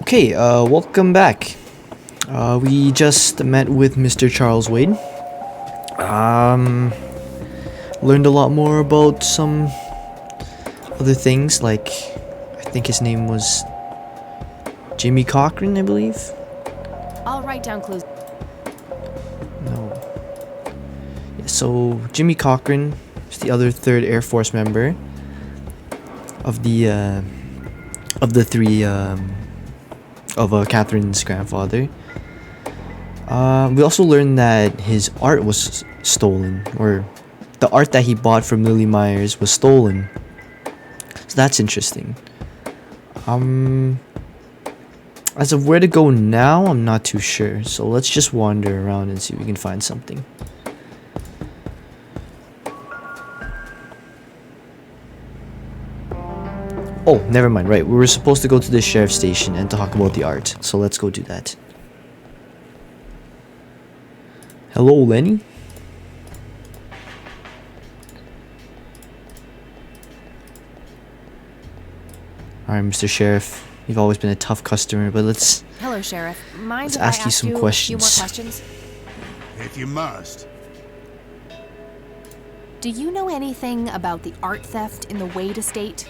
Okay, welcome back. We just met with Mr. Charles Wade. Learned a lot more about some other things, like I think his name was Jimmy Cochran, I believe. I'll write down clues. No. Yeah, so Jimmy Cochran is the other third Air Force member of the three of Catherine's grandfather. We also learned that his art was stolen, or the art that he bought from Lily Myers was stolen. So that's interesting. As of where to go now, I'm not too sure. So let's just wander around and see if we can find something. Oh, never mind. Right, we were supposed to go to the sheriff's station and talk about the art. So let's go do that. Hello, Lenny. Alright, Mr. Sheriff. You've always been a tough customer, but let's Hello, Sheriff. Mind let's if ask I you some a few more questions. questions? If you must. Do you know anything about the art theft in the Wade estate?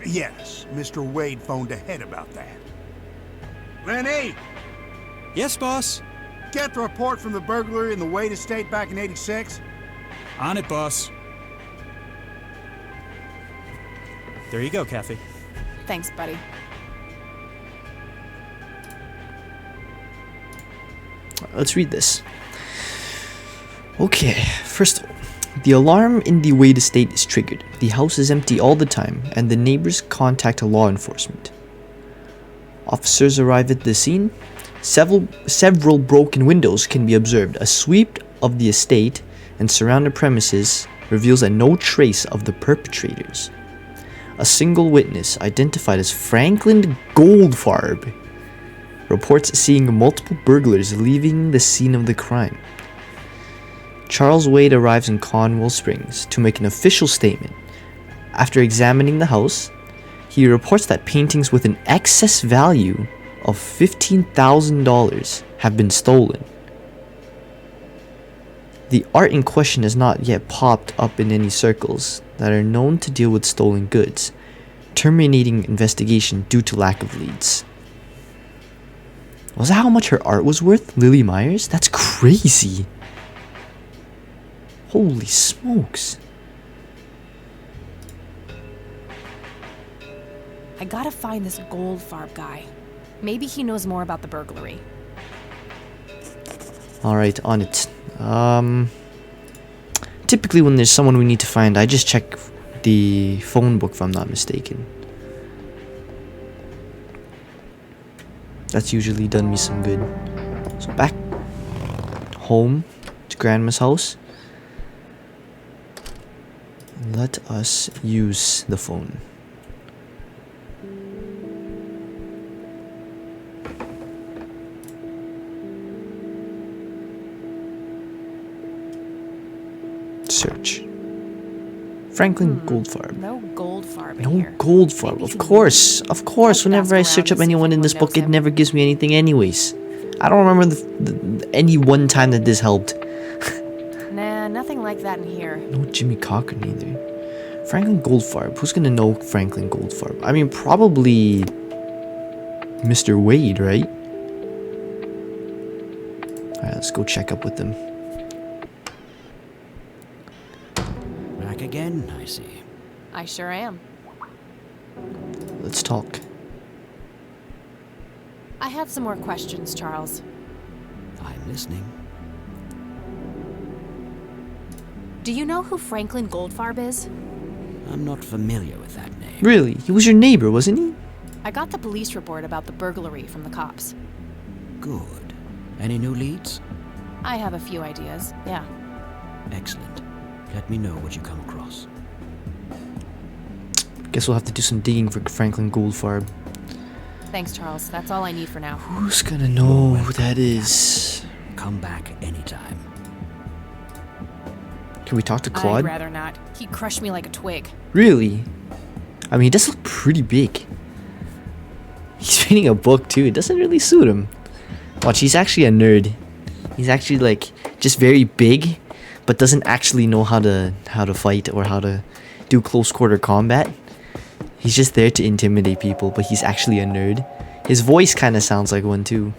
Yes, Mr. Wade phoned ahead about that. Lenny, Yes, boss. get the report from the burglary in the Wade estate back in '86. On it, boss. There you go, Kathy. Thanks, buddy. Let's read this. Okay, first, the alarm in the Wade estate is triggered. The house is empty all the time, and the neighbors contact law enforcement. Officers arrive at the scene. Several broken windows can be observed. A sweep of the estate and surrounding premises reveals no trace of the perpetrators. A single witness, identified as Franklin Goldfarb, reports seeing multiple burglars leaving the scene of the crime. Charles Wade arrives in Conwell Springs to make an official statement. After examining the house, he reports that paintings with an excess value of $15,000 have been stolen. The art in question has not yet popped up in any circles that are known to deal with stolen goods, terminating investigation due to lack of leads. Was that how much her art was worth, Lily Myers? That's crazy. Holy smokes. I gotta find this Goldfarb guy. Maybe he knows more about the burglary. Alright, on it. Typically when there's someone we need to find, I just check the phone book if I'm not mistaken. That's usually done me some good. So back home to Grandma's house. Let us use the phone. Search. Franklin Goldfarb. No Goldfarb in No here. Goldfarb. Maybe Of he course. moved. Of course. I'll Whenever I ask search around up and see if anyone in this anyone book, knows it him. never gives me anything anyways. I don't remember any one time that this helped. Nah, nothing like that in here. No Jimmy Cochran either. Franklin Goldfarb. Who's gonna know Franklin Goldfarb? I mean, probably Mr. Wade, right? Alright, let's go check up with them. Back again, I see. I sure am. Let's talk. I have some more questions, Charles. I'm listening. Do you know who Franklin Goldfarb is? I'm not familiar with that name. Really? He was your neighbor, wasn't he? I got the police report about the burglary from the cops. Good. Any new leads? I have a few ideas, yeah. Excellent. Let me know what you come across. Guess we'll have to do some digging for Franklin Goldfarb. Thanks, Charles. That's all I need for now. Who's gonna know who that is? Come back anytime. Can we talk to I'd Claude? rather not. He crushed me like a twig. Really? I mean, he does look pretty big. He's reading a book too. It doesn't really suit him. Watch, he's actually a nerd. He's actually like just very big, but doesn't actually know how to fight or how to do close quarter combat. He's just there to intimidate people, but he's actually a nerd. His voice kind of sounds like one too.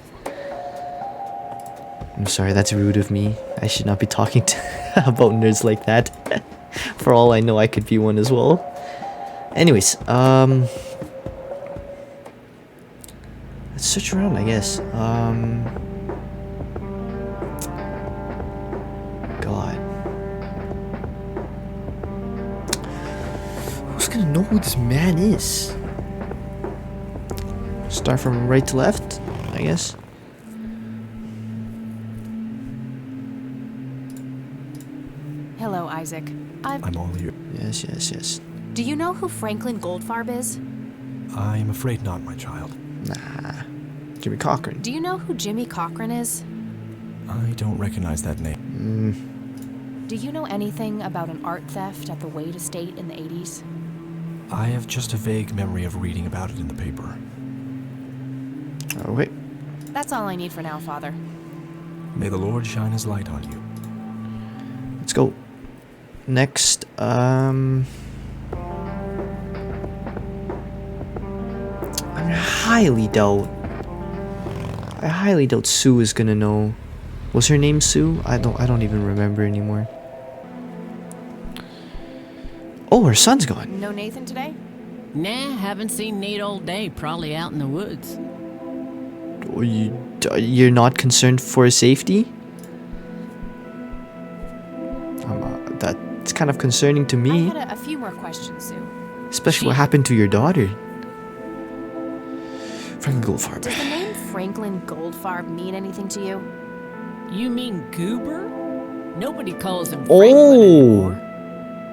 I'm sorry, that's rude of me. I should not be talking about nerds like that. For all I know, I could be one as well. Anyways, let's search around, I guess. God. Who's gonna know who this man is? Start from right to left, I guess. Hello, Isaac. I'm all here. Yes, yes, yes. Do you know who Franklin Goldfarb is? I am afraid not, my child. Nah. Jimmy Cochran. Do you know who Jimmy Cochran is? I don't recognize that name. Do you know anything about an art theft at the Wade estate in the 80s? I have just a vague memory of reading about it in the paper. Oh, wait. That's all I need for now, Father. May the Lord shine his light on you. Let's go. Next, I highly doubt Sue is gonna know. Was her name Sue? I don't even remember anymore. Oh, her son's gone. No Nathan today? Nah, haven't seen Nate all day. Probably out in the woods. You're not concerned for his safety? That's kind of concerning to I me. had a few more questions, Sue. Especially what happened to your daughter. Franklin Goldfarb. Does the name Franklin Goldfarb mean anything to you? You mean Goober? Nobody calls him Franklin anymore.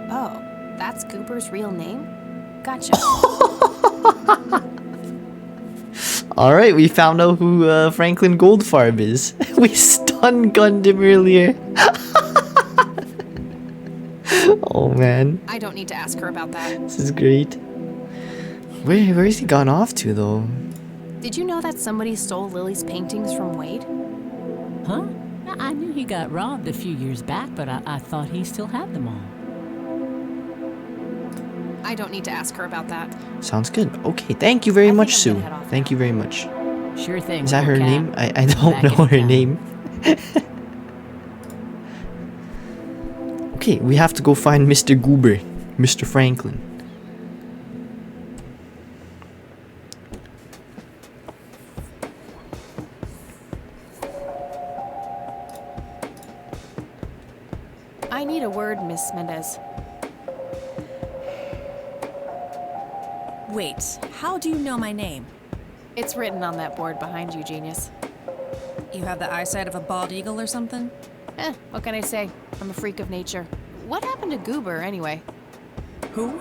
Oh, that's Goober's real name? Gotcha. Alright, we found out who Franklin Goldfarb is. We stun gunned him earlier. Oh man, I don't need to ask her about that. this is great. Where has he gone off to though? Did you know that somebody stole Lily's paintings from Wade? Huh? I knew he got robbed a few years back, but I thought he still had them all. I don't need to ask her about that. Sounds good. Okay, thank you very I think much, I'm Sue. gonna head off Thank you very much. Sure thing. Is that her little cat. name? I don't Back know in her town. name. Okay, we have to go find Mr. Goober, Mr. Franklin. I need a word, Miss Mendez. Wait, how do you know my name? It's written on that board behind you, genius. You have the eyesight of a bald eagle or something? What can I say? I'm a freak of nature. What happened to Goober, anyway? Who?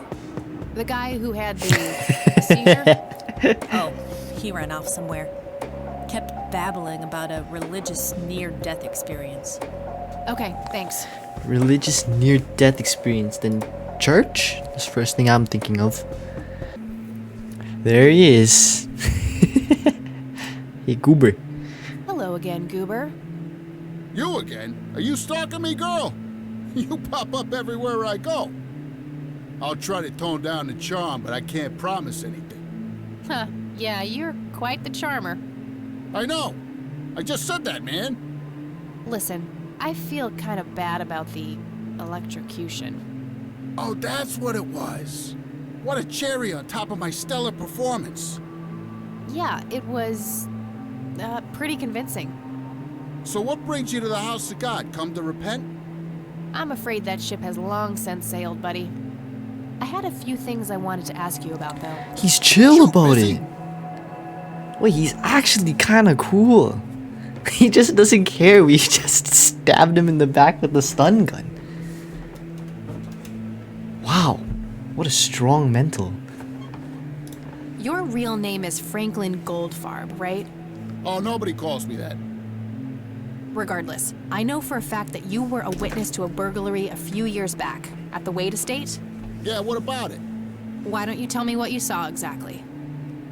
The guy who had the seizure? Oh, he ran off somewhere. Kept babbling about a religious near-death experience. Okay, thanks. Religious near-death experience, then church? That's the first thing I'm thinking of. There he is. Hey, Goober. Hello again, Goober. You again? Are you stalking me, girl? You pop up everywhere I go. I'll try to tone down the charm, but I can't promise anything. Huh, yeah, you're quite the charmer. I know. I just said that, man. Listen, I feel kind of bad about the electrocution. Oh, that's what it was. What a cherry on top of my stellar performance. Yeah, it was pretty convincing. So what brings you to the house of God? Come to repent? I'm afraid that ship has long since sailed, buddy. I had a few things I wanted to ask you about, though. He's chill You about busy? it. Wait, he's actually kind of cool. He just doesn't care. We just stabbed him in the back with the stun gun. Wow, what a strong mental. Your real name is Franklin Goldfarb, right? Oh, nobody calls me that. Regardless, I know for a fact that you were a witness to a burglary a few years back at the Wade estate. Yeah, what about it? Why don't you tell me what you saw exactly?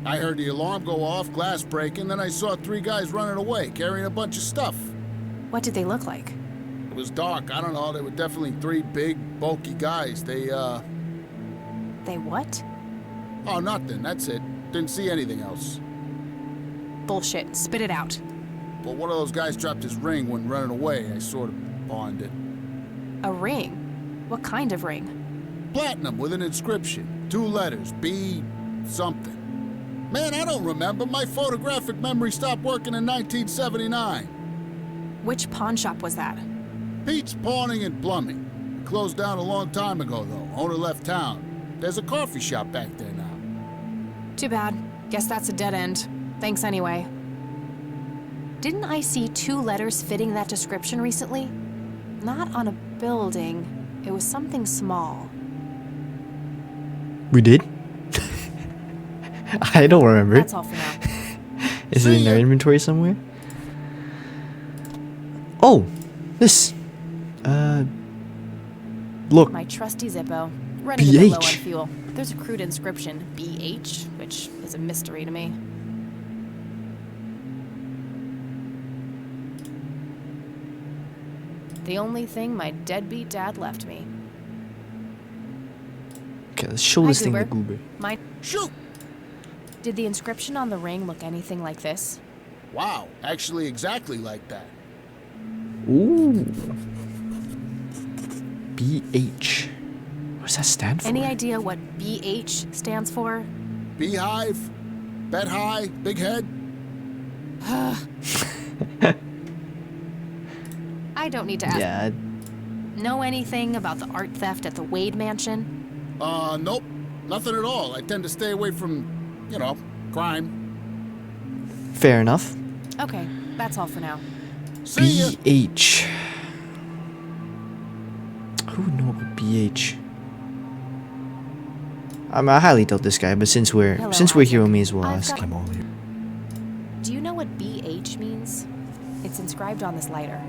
I heard the alarm go off, glass breaking, then I saw 3 guys running away, carrying a bunch of stuff. What did they look like? It was dark, I don't know, they were definitely 3 big, bulky guys. They what? Oh, nothing, that's it. Didn't see anything else. Bullshit. Spit it out. But one of those guys dropped his ring when running away. I sort of pawned it. A ring? What kind of ring? Platinum with an inscription. 2 letters. B... something. Man, I don't remember. My photographic memory stopped working in 1979. Which pawn shop was that? Pete's Pawning and Plumbing. It closed down a long time ago, though. Owner left town. There's a coffee shop back there now. Too bad. Guess that's a dead end. Thanks anyway. Didn't I see 2 letters fitting that description recently? Not on a building. It was something small. We did? I don't remember. That's all for now. Is it in our inventory somewhere? Oh, this. Look. My trusty Zippo. Running a bit low on BH. fuel. There's a crude inscription, BH, which is a mystery to me. The only thing my deadbeat dad left me. Okay, let's show Hi, this thing to Goober. Goober. Shoot! Did the inscription on the ring look anything like this? Wow, actually exactly like that. Ooh. BH. What does that stand for? Any idea what BH stands for? Beehive? Bet high? Big head? I don't need to ask. Yeah, Know anything about the art theft at the Wade mansion? Nope. Nothing at all. I tend to stay away from, crime. fair enough. Okay, that's all for now. See ya! BH. Who would know about BH? I highly doubt this guy, but since we're Hello, here, we Isaac. may as well I've ask got- him. I'm all here. Do you know what BH means? It's inscribed on this lighter.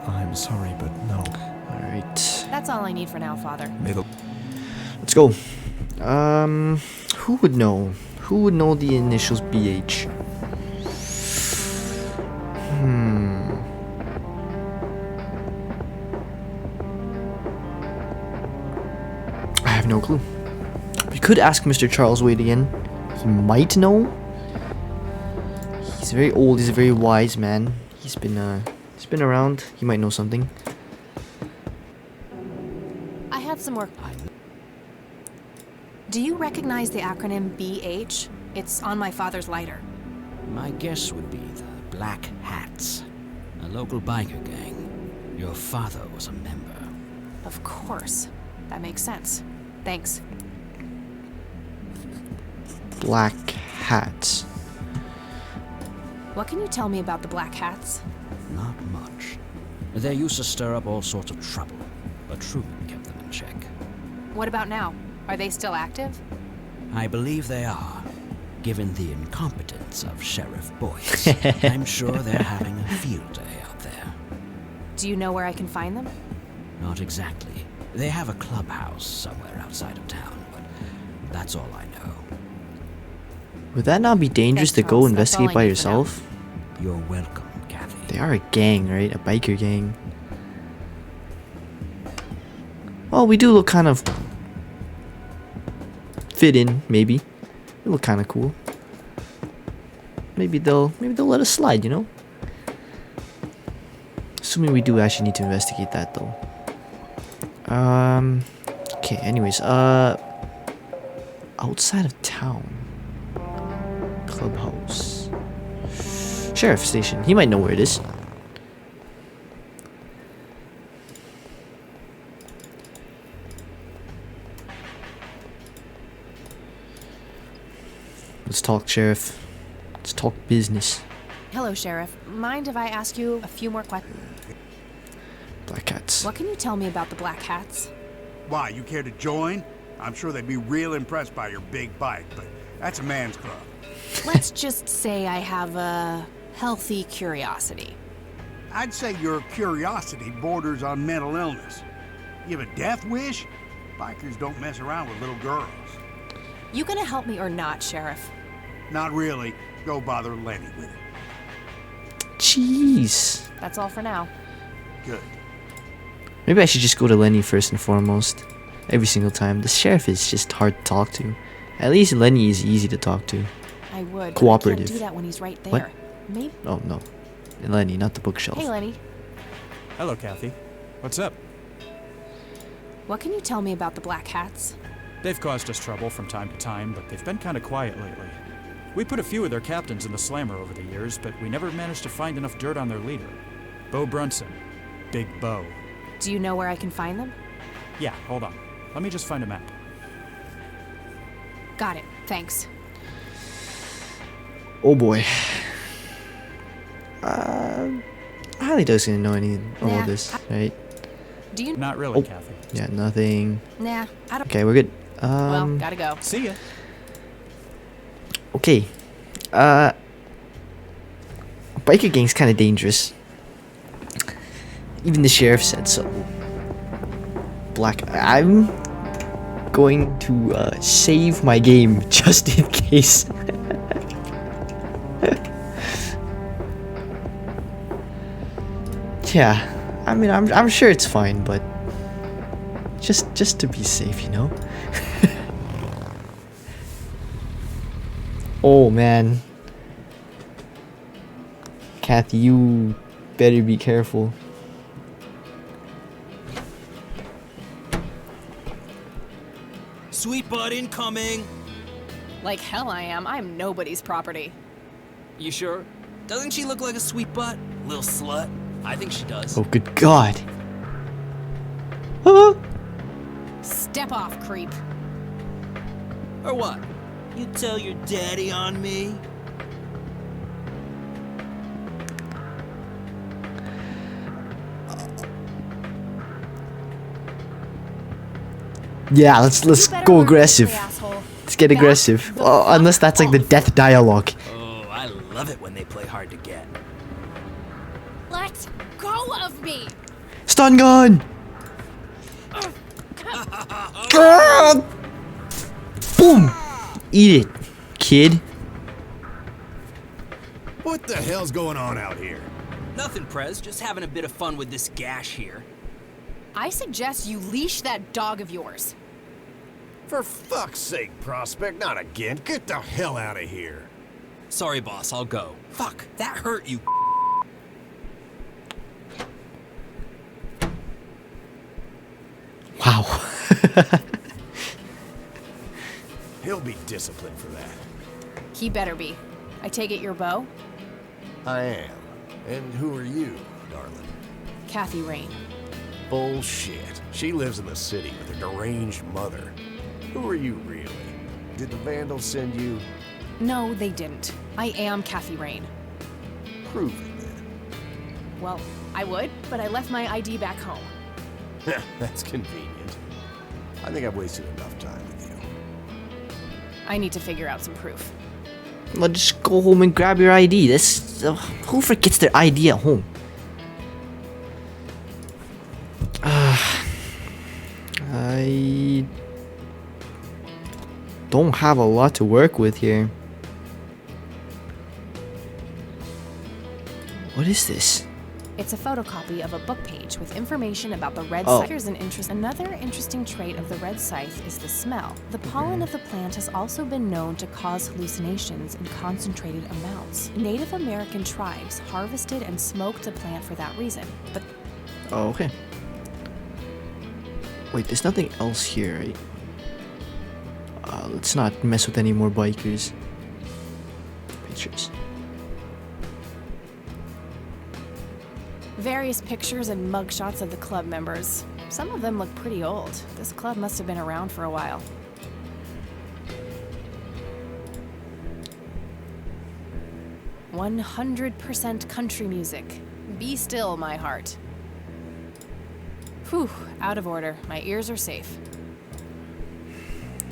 I'm sorry, but no. All right, That's all I need for now, Father. May the let's go. Who would know? Who would know the initials BH? I have no clue. We could ask Mr. Charles Wade again. He might know. He's very old. He's a very wise man. He's been around. He might know something. I have some more. Do you recognize the acronym BH? It's on my father's lighter. My guess would be the Black Hats, a local biker gang. Your father was a member. Of course. That makes sense. Thanks. Black hats. What can you tell me about the Black Hats? Not much. They used to stir up all sorts of trouble, but Truman kept them in check. What about now? Are they still active? I believe they are, given the incompetence of Sheriff Boyce. I'm sure they're having a field day out there. Do you know where I can find them? Not exactly. They have a clubhouse somewhere outside of town, but that's all I know. Would that not be dangerous Thanks, to go Charles. That's all investigate I by need for now. yourself? You're welcome, Kathy. They are a gang, right? A biker gang. Well, we do look kind of fit in, maybe. We look kind of cool. Maybe they'll let us slide, you know? Assuming we do actually need to investigate that though. Okay, anyways, outside of town. Clubhouse. Sheriff station. He might know where it is. Let's talk, Sheriff. Let's talk business. Hello, Sheriff. Mind if I ask you a few more questions? Black cats. What can you tell me about the Black Hats? Why, you care to join? I'm sure they'd be real impressed by your big bike, but that's a man's club. Let's just say I have a healthy curiosity. I'd say your curiosity borders on mental illness. You have a death wish? Bikers don't mess around with little girls. You gonna help me or not, Sheriff? Not really. Go bother Lenny with it. Jeez. That's all for now. Good. Maybe I should just go to Lenny first and foremost. Every single time. The sheriff is just hard to talk to. At least Lenny is easy to talk to. I would. Cooperative. But I can't do that when he's right there. What? Maybe. Oh, no. Lenny, not the bookshelf. Hey, Lenny. Hello, Kathy. What's up? What can you tell me about the Black Hats? They've caused us trouble from time to time, but they've been kind of quiet lately. We put a few of their captains in the slammer over the years, but we never managed to find enough dirt on their leader. Bo Brunson. Big Bo. Do you know where I can find them? Yeah, hold on. Let me just find a map. Got it. Thanks. Oh boy. Harley doesn't know any all Nah, of this, right? Do you? Not really, Oh. Kathy. Yeah, nothing. Nah, I don't. Okay, we're good. Well, gotta go. See ya. Okay. Biker gang's kind of dangerous. Even the sheriff said so. I'm going to save my game just in case. Yeah, I mean, I'm sure it's fine, but just to be safe, you know. Oh man, Kathy, you better be careful. Sweet butt incoming! Like hell I am. I'm nobody's property. You sure? Doesn't she look like a sweet butt? Little slut? I think she does. Oh good God. Ah. Step off, creep. Or what? You tell your daddy on me? Yeah, let's You better go learn aggressive. quickly, asshole. Let's get Back aggressive. the Oh, unless fuck that's like the off. death dialogue. Oh, I love it when they play hard to get. Let go of me. Stun gun. Ah! Boom. Eat it, kid. What the hell's going on out here? Nothing, Prez. Just having a bit of fun with this gash here. I suggest you leash that dog of yours. For fuck's sake, Prospect, not again. Get the hell out of here. Sorry, boss. I'll go. Fuck, that hurt you. Wow. He'll be disciplined for that. He better be. I take it your Bo? I am. And who are you, darling? Kathy Rain. Bullshit. She lives in the city with her deranged mother. Who are you, really? Did the Vandals send you? No, they didn't. I am Kathy Rain. Prove it, then. Well, I would, but I left my ID back home. That's convenient. I think I've wasted enough time with you. I need to figure out some proof. Well, just go home and grab your ID. This who forgets their ID at home? I don't have a lot to work with here. What is this? It's a photocopy of a book page with information about the red Oh. scythe. Here's another interesting trait of the red scythe is the smell. The pollen of the plant has also been known to cause hallucinations in concentrated amounts. Native American tribes harvested and smoked the plant for that reason. But Oh, okay. Wait, there's nothing else here, right? Let's not mess with any more bikers. Pictures. various pictures and mugshots of the club members. Some of them look pretty old. This club must have been around for a while. "100% country music. Be still, my heart." Whew, out of order. My ears are safe.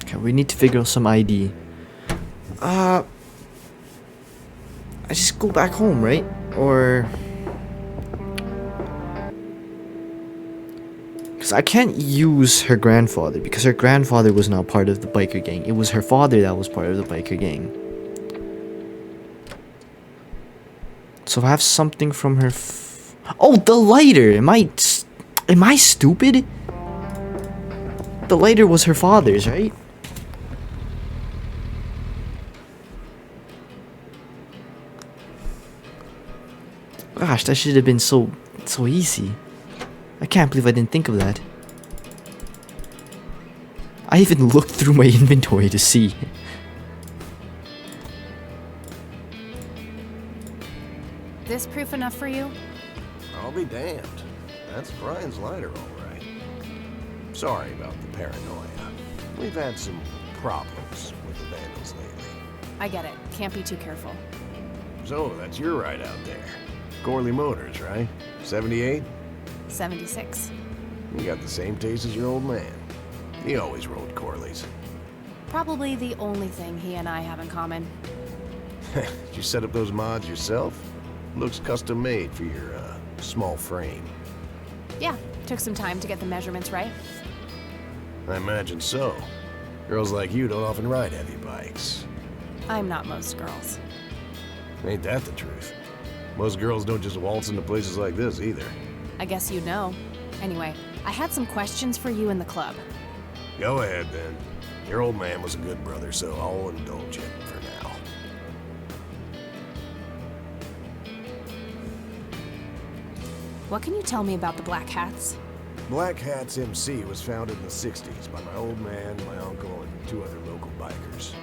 Okay, we need to figure out some ID. I just go back home, right? Or... because I can't use her grandfather, because her grandfather was not part of the biker gang. It was her father that was part of the biker gang. So I have something from her. Oh, the lighter. Am I stupid? The lighter was her father's, right? Gosh, that should have been so easy. I can't believe I didn't think of that. I even looked through my inventory to see. This proof enough for you? I'll be damned. That's Brian's lighter, all right. Sorry about the paranoia. We've had some problems with the vandals lately. I get it. Can't be too careful. So, that's your ride out there. Corley Motors, right? 78? 76. You got the same taste as your old man. He always rode Corleys. Probably the only thing he and I have in common. Did you set up those mods yourself? Looks custom made for your, small frame. Yeah, took some time to get the measurements right. I imagine so. Girls like you don't often ride heavy bikes. I'm not most girls. Ain't that the truth? Most girls don't just waltz into places like this either. I guess you know. Anyway, I had some questions for you in the club. Go ahead, then. Your old man was a good brother, so I'll indulge it for now. What can you tell me about the Black Hats? Black Hats MC was founded in the 60s by my old man, my uncle, and 2 other local bikers.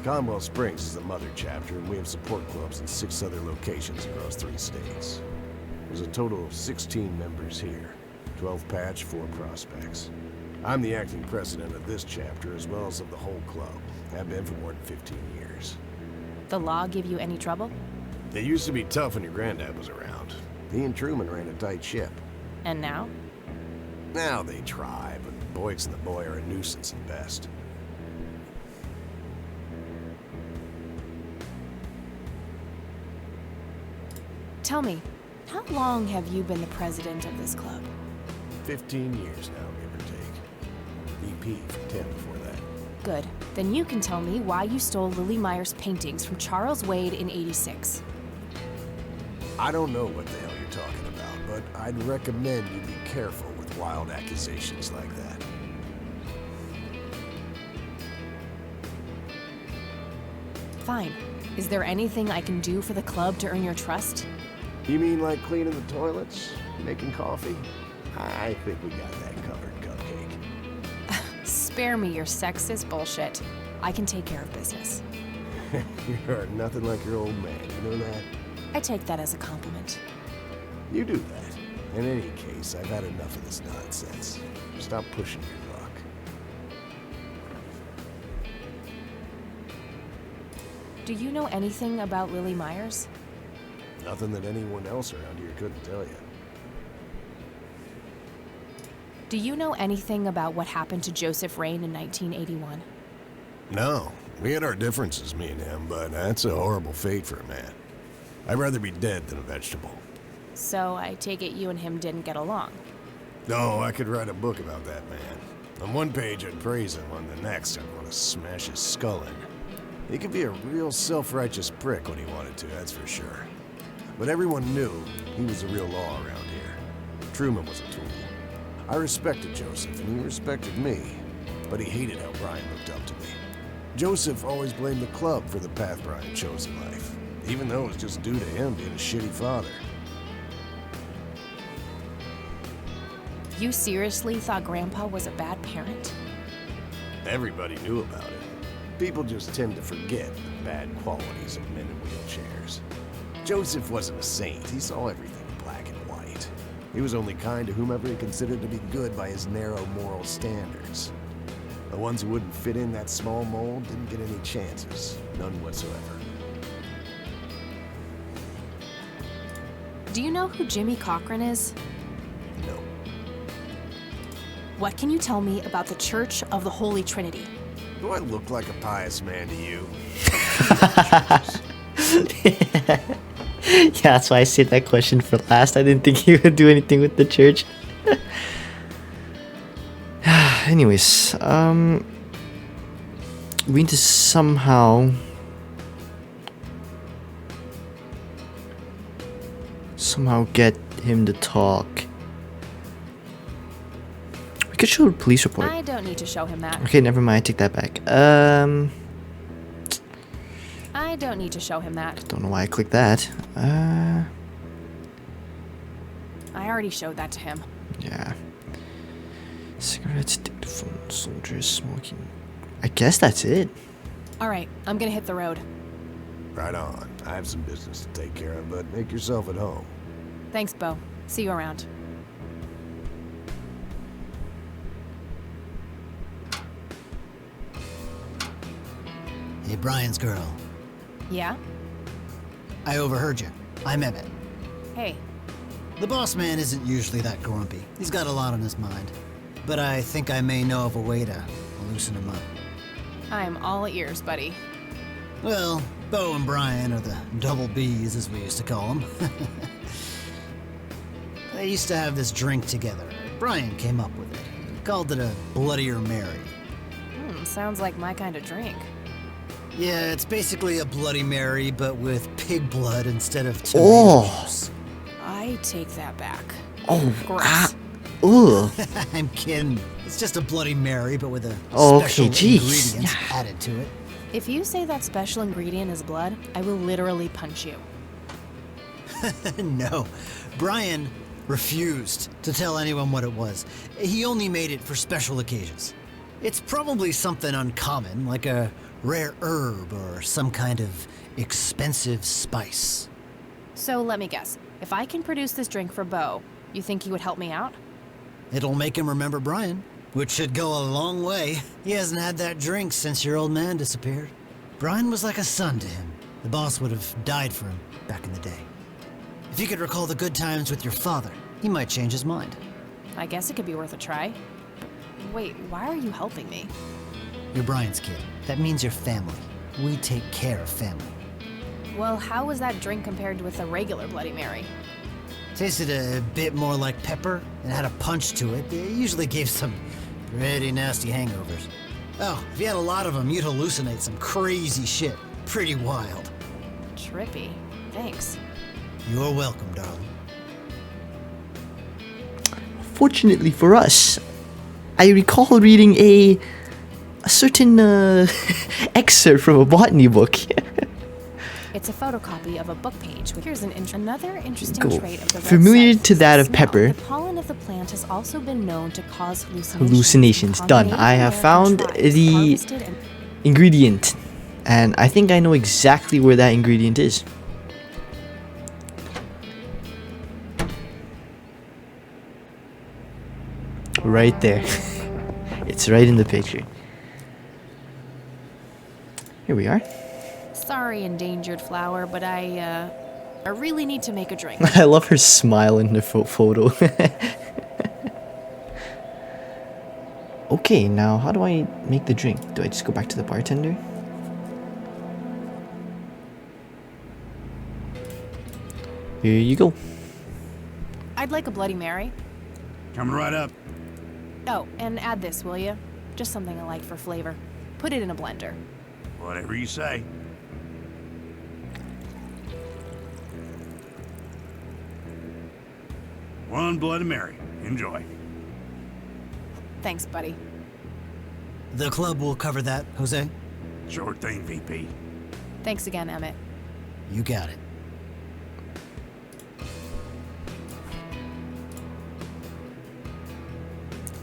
Conwell Springs is the mother chapter, and we have support clubs in 6 other locations across 3 states. There's a total of 16 members here, 12 patch, 4 prospects. I'm the acting president of this chapter as well as of the whole club. Have been for more than 15 years. The law give you any trouble? It used to be tough when your granddad was around. He and Truman ran a tight ship. And now? Now they try, but Boyks and the boy are a nuisance at best. Tell me, how long have you been the president of this club? 15 years now, give or take. VP for 10 before that. Good. Then you can tell me why you stole Lily Meyer's paintings from Charles Wade in '86. I don't know what the hell you're talking about, but I'd recommend you be careful with wild accusations like that. Fine. Is there anything I can do for the club to earn your trust? You mean like cleaning the toilets? Making coffee? I think we got that covered, Cupcake. Spare me your sexist bullshit. I can take care of business. You're nothing like your old man, you know that? I take that as a compliment. You do that. In any case, I've had enough of this nonsense. Stop pushing your luck. Do you know anything about Lily Myers? Nothing that anyone else around here couldn't tell you. Do you know anything about what happened to Joseph Rain in 1981? No. We had our differences, me and him, but that's a horrible fate for a man. I'd rather be dead than a vegetable. So I take it you and him didn't get along. No, I could write a book about that man. On one page I'd praise him, on the next I'd want to smash his skull in. He could be a real self-righteous prick when he wanted to, that's for sure. But everyone knew he was the real law around here. Truman was a tool. I respected Joseph, and he respected me, but he hated how Brian looked up to me. Joseph always blamed the club for the path Brian chose in life, even though it was just due to him being a shitty father. You seriously thought Grandpa was a bad parent? Everybody knew about it. People just tend to forget the bad qualities of men in wheelchairs. Joseph wasn't a saint. He saw everything black and white. He was only kind to whomever he considered to be good by his narrow moral standards. The ones who wouldn't fit in that small mold didn't get any chances. None whatsoever. Do you know who Jimmy Cochran is? No. What can you tell me about the Church of the Holy Trinity? Do I look like a pious man to you? Yeah, that's why I saved that question for last. I didn't think he would do anything with the church. Anyways, we need to somehow Somehow get him to talk. We could show a police report. I don't need to show him that. Okay, never mind. I take that back. I don't need to show him that. Don't know why I clicked that. I already showed that to him. Yeah. Cigarettes, dictaphone, soldiers, smoking. I guess that's it. All right, I'm gonna hit the road. Right on. I have some business to take care of, but make yourself at home. Thanks, Bo. See you around. Hey, Brian's girl. Yeah? I overheard you. I'm Emmett. Hey. The boss man isn't usually that grumpy. He's got a lot on his mind. But I think I may know of a way to loosen him up. I'm all ears, buddy. Well, Bo and Brian are the double Bs, as we used to call them. They used to have this drink together. Brian came up with it. He called it a Bloodier Mary. Sounds like my kind of drink. Yeah, it's basically a Bloody Mary, but with pig blood instead of tomato juice. I take that back. Oh, gross. Ugh. I'm kidding. It's just a Bloody Mary, but with a Okay, special jeez. ingredients added to it. If you say that special ingredient is blood, I will literally punch you. No. Brian refused to tell anyone what it was. He only made it for special occasions. It's probably something uncommon, like a rare herb or some kind of expensive spice. So let me guess. If I can produce this drink for Bo, you think he would help me out? It'll make him remember Brian, which should go a long way. He hasn't had that drink since your old man disappeared. Brian was like a son to him. The boss would have died for him back in the day. If you could recall the good times with your father, he might change his mind. I guess it could be worth a try. Wait, why are you helping me? You're Brian's kid. That means you're family. We take care of family. Well, how was that drink compared with a regular Bloody Mary? Tasted a bit more like pepper and had a punch to it. It usually gave some pretty nasty hangovers. Oh, if you had a lot of them, you'd hallucinate some crazy shit. Pretty wild. Trippy. Thanks. You're welcome, darling. Fortunately for us, I recall reading a certain excerpt from a botany book. It's a photocopy of a book page. Here's another interesting Cool. trait of the red Familiar scent to is that the of smell. pepper. The pollen of the plant has also been known to cause Hallucinations. Done. Native I have American found tribes the harvested and ingredient, and I think I know exactly where that ingredient is. Right there. It's right in the picture. Here we are. Sorry, endangered flower, but I really need to make a drink. I love her smile in the photo. Okay, now how do I make the drink? Do I just go back to the bartender? Here you go. I'd like a Bloody Mary. Coming right up. Oh, and add this, will you? Just something I like for flavor. Put it in a blender. Whatever you say. One Bloody Mary. Enjoy. Thanks, buddy. The club will cover that, Jose? Sure thing, VP. Thanks again, Emmett. You got it.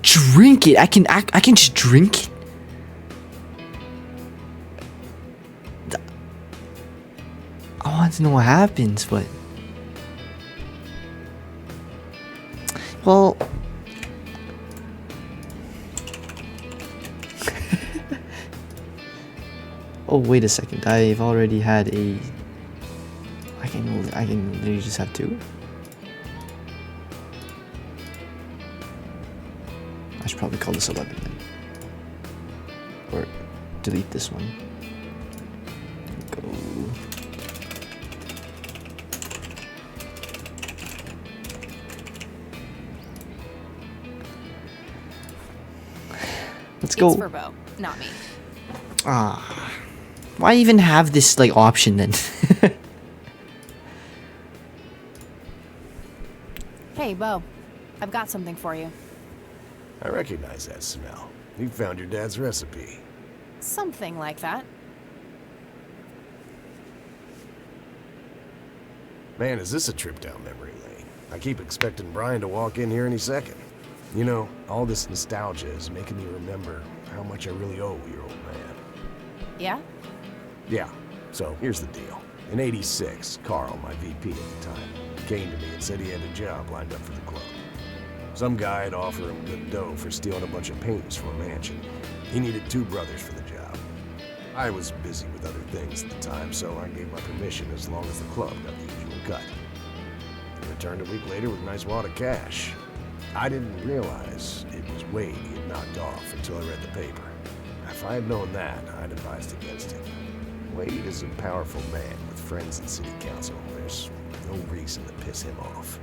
Drink it. I can just drink it. I want to know what happens, but well, oh wait a second. I've already had a. I can literally just have two. I should probably call this 11 then. Or delete this one. Go. Let's go. It's for Bo, not me. Ah. Why even have this like option then? Hey, Bo. I've got something for you. I recognize that smell. You found your dad's recipe. Something like that. Man, is this a trip down memory lane. I keep expecting Brian to walk in here any second. You know, all this nostalgia is making me remember how much I really owe your old man. Yeah? Yeah, so here's the deal. In '86, Carl, my VP at the time, came to me and said he had a job lined up for the club. Some guy had offered him good dough for stealing a bunch of paintings from a mansion. He needed 2 brothers for the job. I was busy with other things at the time, so I gave my permission as long as the club got the usual cut. He returned a week later with a nice wad of cash. I didn't realize it was Wade he had knocked off until I read the paper. If I had known that, I'd advised against him. Wade is a powerful man with friends in city council. There's no reason to piss him off.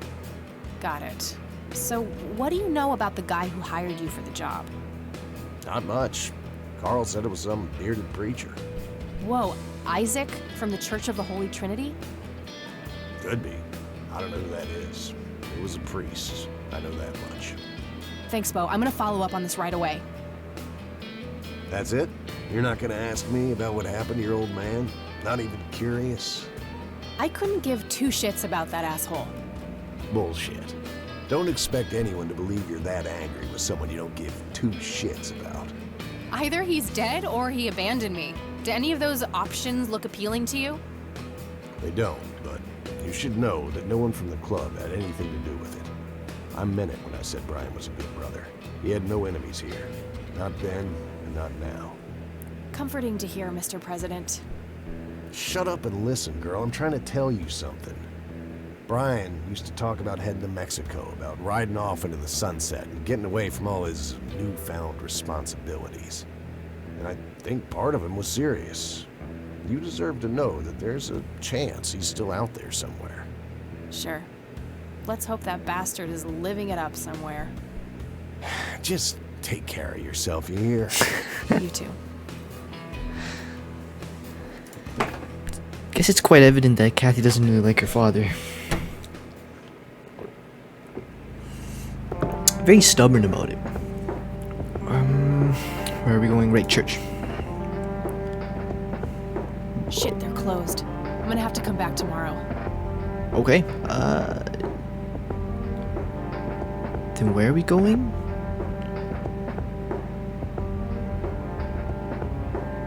Got it. So, what do you know about the guy who hired you for the job? Not much. Carl said it was some bearded preacher. Whoa, Isaac from the Church of the Holy Trinity? Could be. I don't know who that is. He was a priest. I know that much. Thanks, Bo. I'm gonna follow up on this right away. That's it? You're not gonna ask me about what happened to your old man? Not even curious? I couldn't give 2 shits about that asshole. Bullshit. Don't expect anyone to believe you're that angry with someone you don't give 2 shits about. Either he's dead or he abandoned me. Do any of those options look appealing to you? They don't, but you should know that no one from the club had anything to do with it. I meant it when I said Brian was a good brother. He had no enemies here. Not then, and not now. Comforting to hear, Mr. President. Shut up and listen, girl. I'm trying to tell you something. Brian used to talk about heading to Mexico, about riding off into the sunset and getting away from all his newfound responsibilities. And I think part of him was serious. You deserve to know that there's a chance he's still out there somewhere. Sure. Let's hope that bastard is living it up somewhere. Just take care of yourself, you hear? You too. Guess it's quite evident that Kathy doesn't really like her father. Very stubborn about it. Where are we going? Right, church. Shit, they're closed. I'm gonna have to come back tomorrow. Okay. Then where are we going?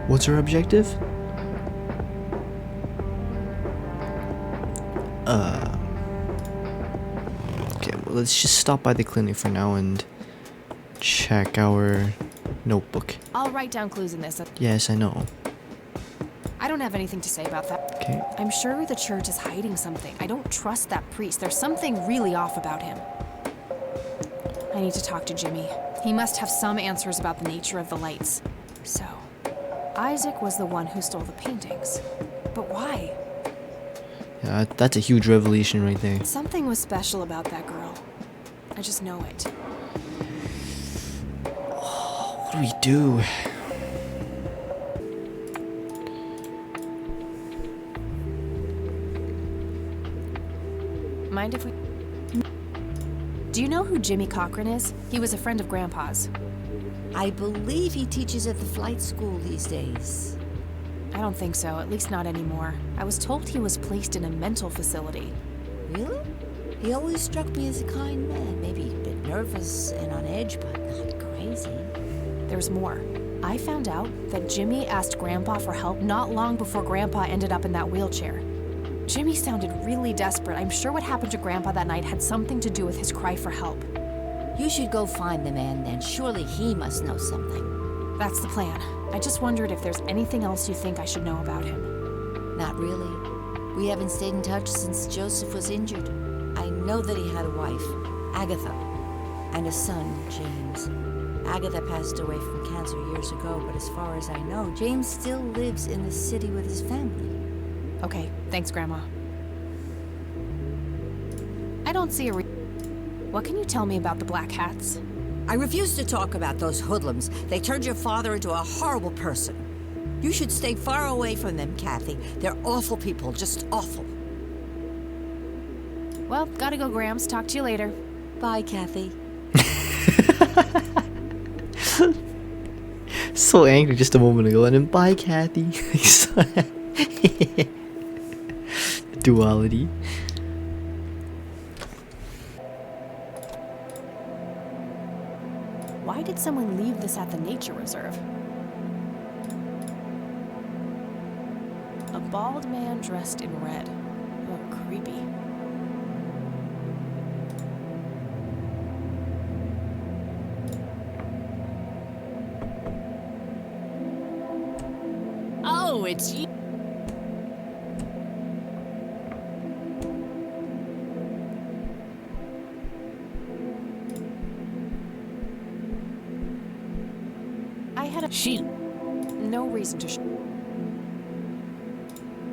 What's our objective? Okay, well, let's just stop by the clinic for now and check our notebook. I'll write down clues in this. Yes, I know. I don't have anything to say about that. Okay. I'm sure the church is hiding something. I don't trust that priest. There's something really off about him. I need to talk to Jimmy. He must have some answers about the nature of the lights. So, Isaac was the one who stole the paintings. But why? Yeah, that's a huge revelation right there. Something was special about that girl. I just know it. What do we do? Mind if we... Do you know who Jimmy Cochran is? He was a friend of Grandpa's. I believe he teaches at the flight school these days. I don't think so, at least not anymore. I was told he was placed in a mental facility. Really? He always struck me as a kind man. Maybe a bit nervous and on edge, but not crazy. There's more. I found out that Jimmy asked Grandpa for help not long before Grandpa ended up in that wheelchair. Jimmy sounded really desperate. I'm sure what happened to Grandpa that night had something to do with his cry for help. You should go find the man then. Surely he must know something. That's the plan. I just wondered if there's anything else you think I should know about him. Not really. We haven't stayed in touch since Joseph was injured. I know that he had a wife, Agatha, and a son, James. Agatha passed away from cancer years ago, but as far as I know, James still lives in the city with his family. Okay, thanks, Grandma. I don't see a What can you tell me about the Black Hats? I refuse to talk about those hoodlums. They turned your father into a horrible person. You should stay far away from them, Kathy. They're awful people, just awful. Well, gotta go, Grams. Talk to you later. Bye, Kathy. So angry just a moment ago, and then bye, Kathy. Duality. Why did someone leave this at the nature reserve? A bald man dressed in red. Oh, creepy. Oh, it's you. I had a She. no reason to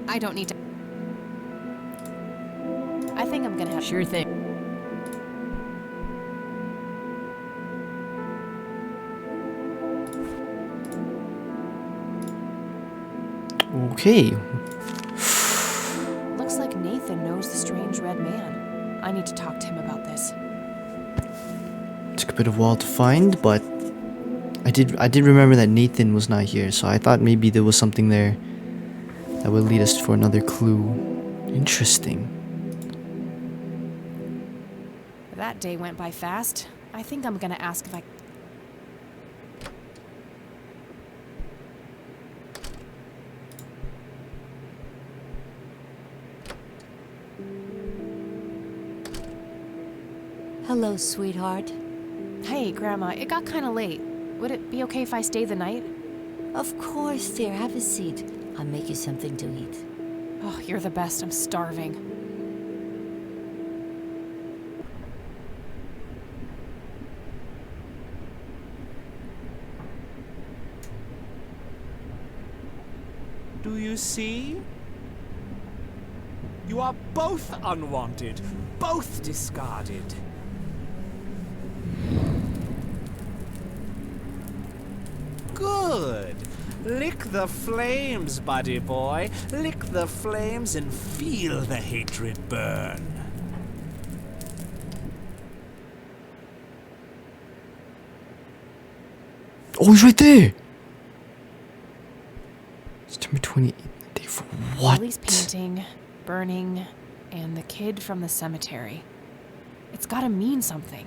I don't need to. I think I'm gonna have. Sure thing. Okay. Looks like Nathan knows the strange red man. I need to talk to him about this. Took a bit of a while to find, but I did remember that Nathan was not here, so I thought maybe there was something there that would lead us for another clue. Interesting. That day went by fast. I think I'm gonna ask if I. Hello, sweetheart. Hey, Grandma, it got kind of late. Would it be okay if I stay the night? Of course, dear. Have a seat. I'll make you something to eat. Oh, you're the best. I'm starving. Do you see? You are both unwanted, both discarded. Good. Lick the flames, buddy boy. Lick the flames and feel the hatred burn. Oh, he's right there! September 28th. Day for what? Lily's painting, burning, and the kid from the cemetery. It's gotta mean something.